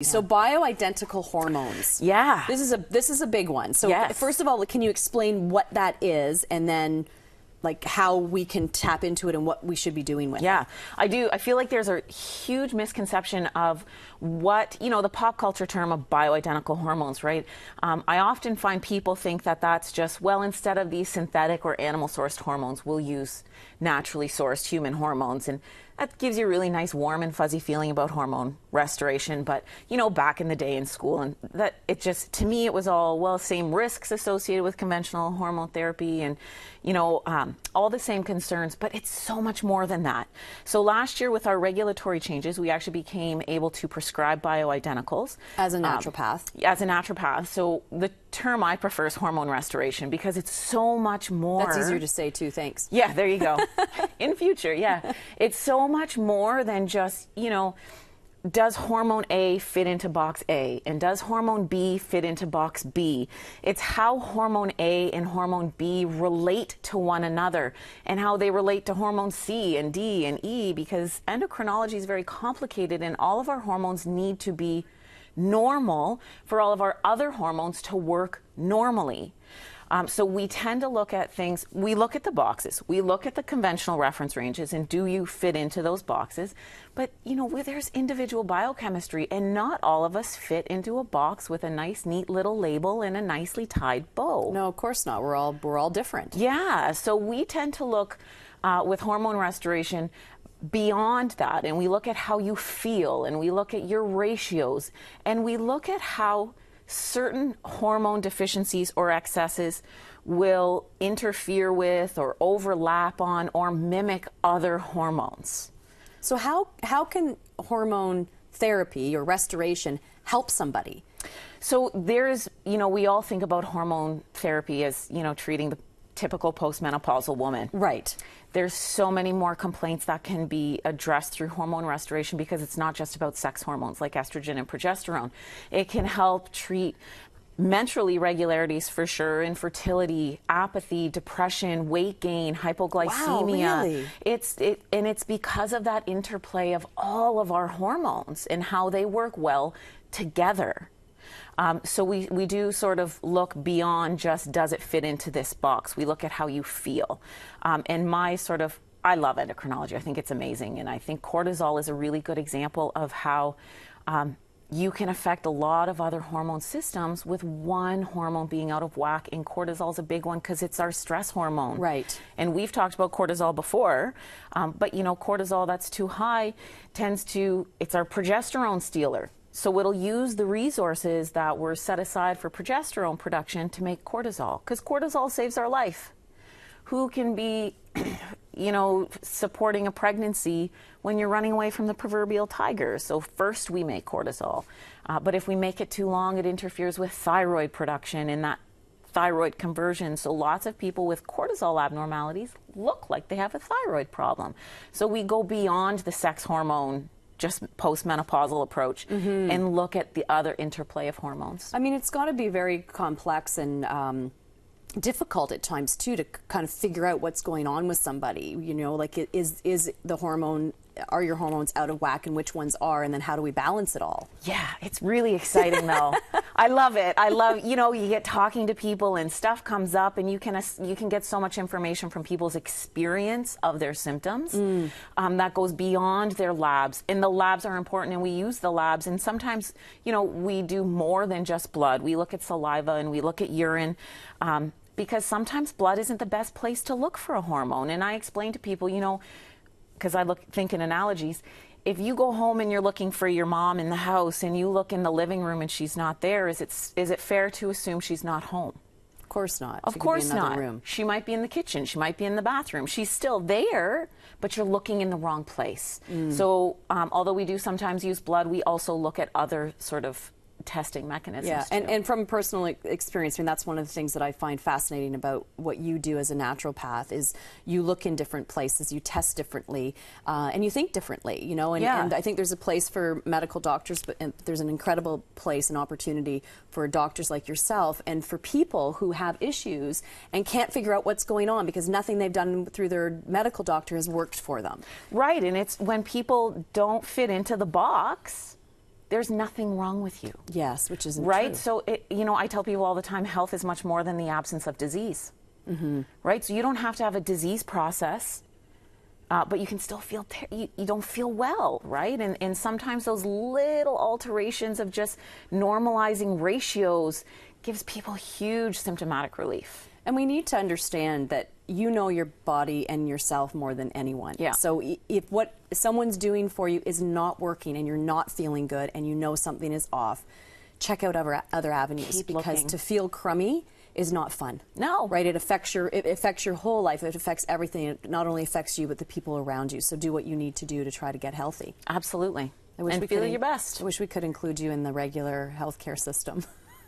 So bioidentical hormones. Yeah. This is a big one. So first of all, can you explain what that is, and then like how we can tap into it and what we should be doing with it? Yeah, I do. I feel like there's a huge misconception of what, the pop culture term of bioidentical hormones, right? I often find people think that that's just, well, instead of these synthetic or animal-sourced hormones, we'll use naturally sourced human hormones. And that gives you a really nice, warm and fuzzy feeling about hormone restoration. But, back in the day in school, and that it just, to me, it was all, well, same risks associated with conventional hormone therapy and, all the same concerns, but it's so much more than that. So last year with our regulatory changes, we actually became able to prescribe bioidenticals. As a naturopath? As a naturopath. So the term I prefer is hormone restoration because it's so much more. That's easier to say too, thanks. Yeah, there you go. In future, yeah. It's so much more than just, does hormone A fit into box A? And does hormone B fit into box B? It's how hormone A and hormone B relate to one another and how they relate to hormone C and D and E, because endocrinology is very complicated and all of our hormones need to be normal for all of our other hormones to work normally. So we tend to look at things, we look at the boxes, we look at the conventional reference ranges, and do you fit into those boxes? But, there's individual biochemistry, and not all of us fit into a box with a nice, neat little label and a nicely tied bow. No, of course not. We're all different. Yeah, so we tend to look with hormone restoration beyond that, and we look at how you feel, and we look at your ratios, and we look at how certain hormone deficiencies or excesses will interfere with or overlap on or mimic other hormones. So how can hormone therapy or restoration help somebody? So there's, we all think about hormone therapy as, treating the typical postmenopausal woman. Right. There's so many more complaints that can be addressed through hormone restoration because it's not just about sex hormones like estrogen and progesterone. It can help treat menstrual irregularities for sure, infertility, apathy, depression, weight gain, hypoglycemia. Wow, really? It's because of that interplay of all of our hormones and how they work well together. So we do sort of look beyond just does it fit into this box. We look at how you feel. And I love endocrinology. I think it's amazing. And I think cortisol is a really good example of how you can affect a lot of other hormone systems with one hormone being out of whack. And cortisol is a big one because it's our stress hormone. Right. And we've talked about cortisol before, but cortisol that's too high it's our progesterone stealer. So it'll use the resources that were set aside for progesterone production to make cortisol, because cortisol saves our life. Who can be, supporting a pregnancy when you're running away from the proverbial tiger? So first we make cortisol. But if we make it too long, it interferes with thyroid production and that thyroid conversion. So lots of people with cortisol abnormalities look like they have a thyroid problem. So we go beyond the sex hormone just postmenopausal approach and look at the other interplay of hormones. I mean, it's got to be very complex and difficult at times too to kind of figure out what's going on with somebody. Like is the hormone, are your hormones out of whack and which ones are, and then how do we balance it all? Yeah, it's really exciting though. I love it. I love, you get talking to people and stuff comes up and you can get so much information from people's experience of their symptoms that goes beyond their labs. And the labs are important and we use the labs, and sometimes, we do more than just blood. We look at saliva and we look at urine. Because sometimes blood isn't the best place to look for a hormone. And I explain to people, because I think in analogies, if you go home and you're looking for your mom in the house and you look in the living room and she's not there, is it fair to assume she's not home? Of course not. Of course not. Room. She might be in the kitchen. She might be in the bathroom. She's still there, but you're looking in the wrong place. So although we do sometimes use blood, we also look at other sort of testing mechanisms. Yeah, and from personal experience, I mean, that's one of the things that I find fascinating about what you do as a naturopath is you look in different places, you test differently, and you think differently, and I think there's a place for medical doctors, but there's an incredible place and opportunity for doctors like yourself and for people who have issues and can't figure out what's going on because nothing they've done through their medical doctor has worked for them. Right, and it's when people don't fit into the box, there's nothing wrong with you. Yes, which isn't right. true. So you know, I tell people all the time, health is much more than the absence of disease. Right. So you don't have to have a disease process, but you can still feel you don't feel well, right? And sometimes those little alterations of just normalizing ratios gives people huge symptomatic relief. And we need to understand that you know your body and yourself more than anyone. Yeah. So if what someone's doing for you is not working and you're not feeling good and you know something is off, check out other avenues. Keep because looking. to feel crummy is not fun. No. Right? It affects your whole life. It affects everything. It not only affects you, but the people around you. So do what you need to do to try to get healthy. Absolutely. And feel your best. I wish we could include you in the regular healthcare system.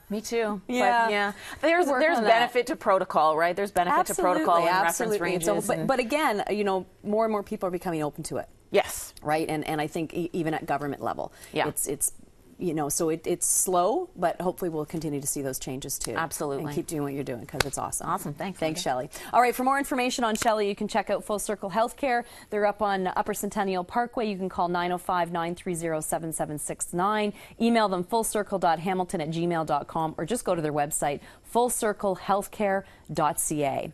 Me too. Yeah. But yeah. There's benefit to protocol, right? There's benefit to protocol and reference ranges. So, but again, you know, more and more people are becoming open to it. Yes. Right? And I think even at government level. Yeah. It's you know, so it's slow, but hopefully we'll continue to see those changes too. Absolutely. And keep doing what you're doing because it's awesome. Awesome. Thanks. Thanks, Shelly. All right, for more information on Shelly, you can check out Full Circle Healthcare. They're up on Upper Centennial Parkway. You can call 905-930-7769. Email them fullcircle.hamilton@gmail.com or just go to their website, fullcirclehealthcare.ca.